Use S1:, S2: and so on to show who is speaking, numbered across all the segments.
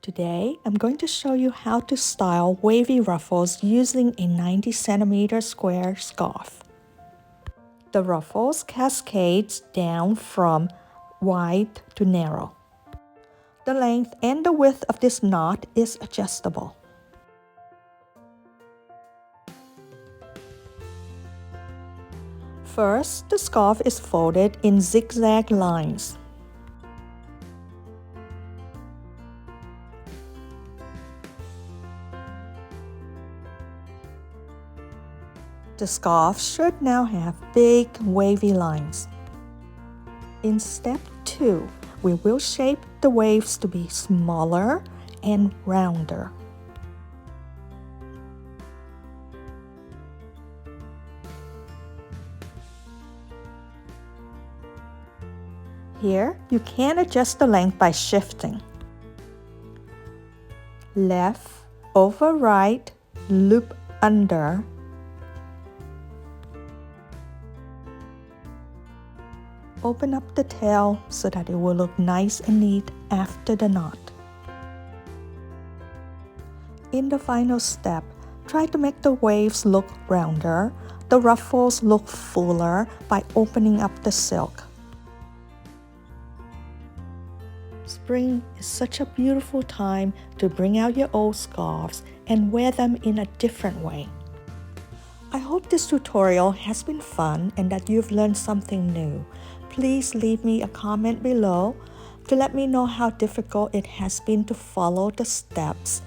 S1: Today, I'm going to show you how to style wavy ruffles using a 90cm square scarf. The ruffles cascade down from wide to narrow. The length and the width of this knot is adjustable. First, the scarf is folded in zigzag lines. The scarf should now have big wavy lines. In step 2, we will shape the waves to be smaller and rounder. Here, you can adjust the length by shifting. Left over right, loop under. Open up the tail so that it will look nice and neat after the knot. In the final step, try to make the waves look rounder, the ruffles look fuller by opening up the silk. Spring is such a beautiful time to bring out your old scarves and wear them in a different way. I hope this tutorial has been fun and that you've learned something new. Please leave me a comment below to let me know how difficult it has been to follow the steps.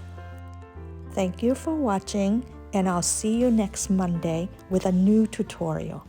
S1: Thank you for watching, and I'll see you next Monday with a new tutorial.